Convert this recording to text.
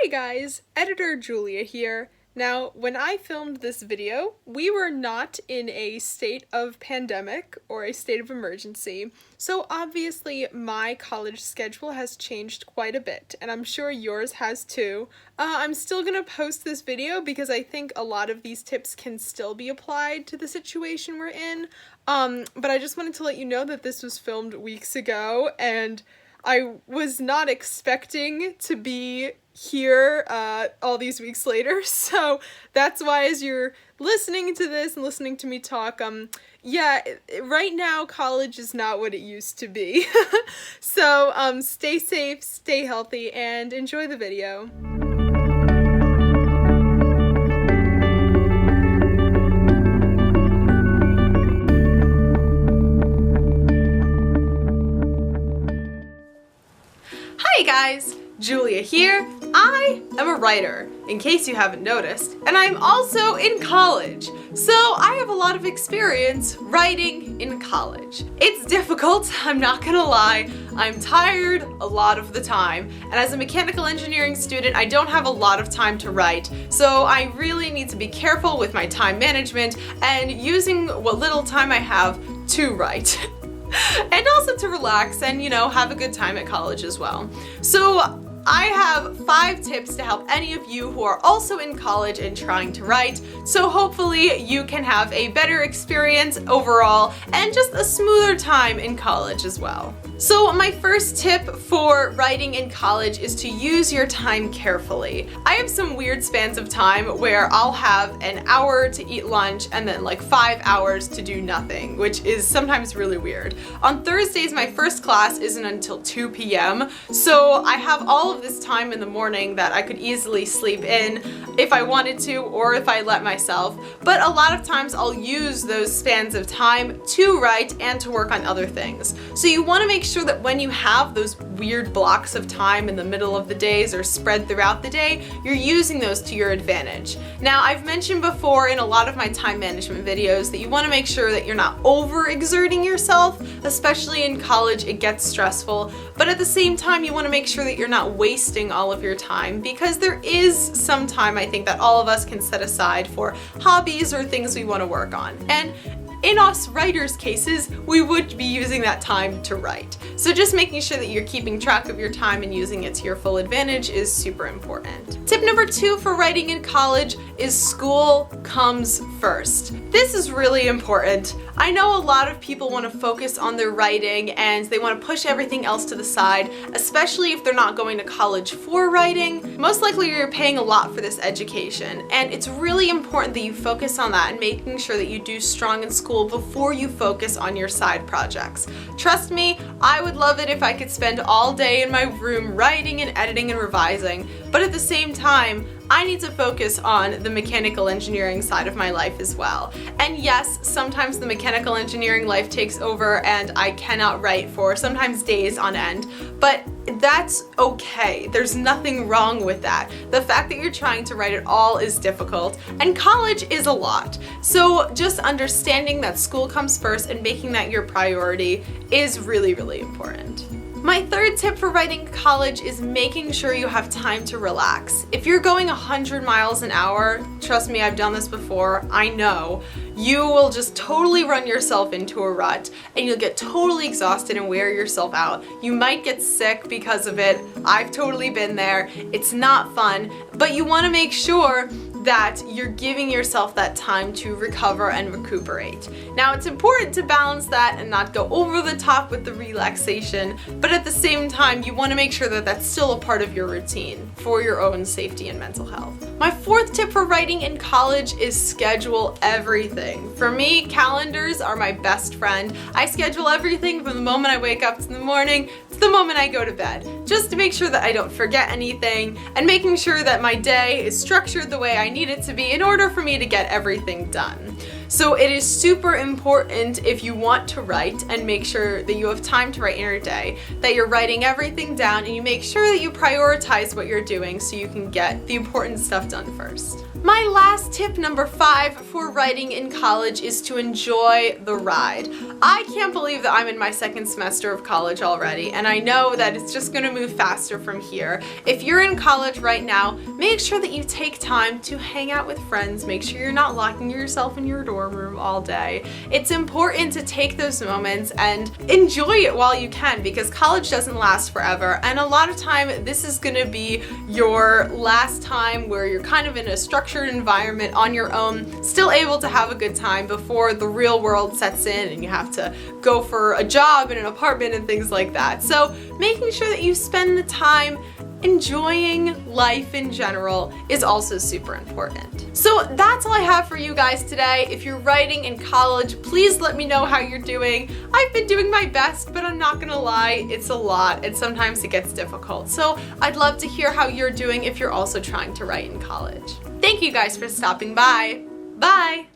Hi guys, Editor Julia here. Now, when I filmed this video, we were not in a state of pandemic or a state of emergency, so obviously my college schedule has changed quite a bit, and I'm sure yours has too. I'm still gonna post this video because I think a lot of these tips can still be applied to the situation we're in, but I just wanted to let you know that this was filmed weeks ago, and I was not expecting to be here all these weeks later, so that's why as you're listening to this and listening to me talk, right now college is not what it used to be. So stay safe, stay healthy, and enjoy the video. Hey guys, Julia here. I am a writer, in case you haven't noticed, and I'm also in college. So I have a lot of experience writing in college. It's difficult, I'm not gonna lie. I'm tired a lot of the time, and as a mechanical engineering student, I don't have a lot of time to write, so I really need to be careful with my time management and using what little time I have to write. And also to relax and, have a good time at college as well. So I have 5 tips to help any of you who are also in college and trying to write, so hopefully you can have a better experience overall and just a smoother time in college as well. So my first tip for writing in college is to use your time carefully. I have some weird spans of time where I'll have an hour to eat lunch and then like 5 hours to do nothing, which is sometimes really weird. On Thursdays, my first class isn't until 2 p.m., so I have all of this time in the morning that I could easily sleep in if I wanted to or if I let myself, but a lot of times I'll use those spans of time to write and to work on other things. So you want to make sure that when you have those weird blocks of time in the middle of the days or spread throughout the day, you're using those to your advantage. Now, I've mentioned before in a lot of my time management videos that you want to make sure that you're not overexerting yourself, especially in college. It gets stressful, but at the same time you want to make sure that you're not wasting all of your time, because there is some time I think that all of us can set aside for hobbies or things we want to work on. And in us writers' cases, we would be using that time to write. So just making sure that you're keeping track of your time and using it to your full advantage is super important. Tip number 2 for writing in college is school comes first. This is really important. I know a lot of people want to focus on their writing and they want to push everything else to the side, especially if they're not going to college for writing. Most likely you're paying a lot for this education, and it's really important that you focus on that and making sure that you do strong in school before you focus on your side projects. Trust me, I would love it if I could spend all day in my room writing and editing and revising, but at the same time, I need to focus on the mechanical engineering side of my life as well. And yes, sometimes the mechanical engineering life takes over and I cannot write for sometimes days on end, but that's okay. There's nothing wrong with that. The fact that you're trying to write it all is difficult, and college is a lot. So just understanding that school comes first and making that your priority is really, really important. My third tip for writing college is making sure you have time to relax. If you're going 100 miles an hour, trust me, I've done this before, I know, you will just totally run yourself into a rut and you'll get totally exhausted and wear yourself out. You might get sick because of it. I've totally been there. It's not fun, but you want to make sure that you're giving yourself that time to recover and recuperate. Now, it's important to balance that and not go over the top with the relaxation, but at the same time, you want to make sure that that's still a part of your routine for your own safety and mental health. My 4th tip for writing in college is schedule everything. For me, calendars are my best friend. I schedule everything from the moment I wake up in the morning to the moment I go to bed, just to make sure that I don't forget anything and making sure that my day is structured the way I need it to be in order for me to get everything done. So it is super important if you want to write and make sure that you have time to write in your day, that you're writing everything down and you make sure that you prioritize what you're doing so you can get the important stuff done first. My last tip, number 5, for writing in college is to enjoy the ride. I can't believe that I'm in my second semester of college already, and I know that it's just gonna move faster from here. If you're in college right now, make sure that you take time to hang out with friends. Make sure you're not locking yourself in your dorm room all day. It's important to take those moments and enjoy it while you can, because college doesn't last forever, and a lot of time this is gonna be your last time where you're kind of in a structured environment on your own, still able to have a good time before the real world sets in and you have to go for a job and an apartment and things like that. So making sure that you spend the time enjoying life in general is also super important. So that's all I have for you guys today. If you're writing in college, please let me know how you're doing. I've been doing my best, but I'm not gonna lie, it's a lot and sometimes it gets difficult. So I'd love to hear how you're doing if you're also trying to write in college. Thank you guys for stopping by. Bye!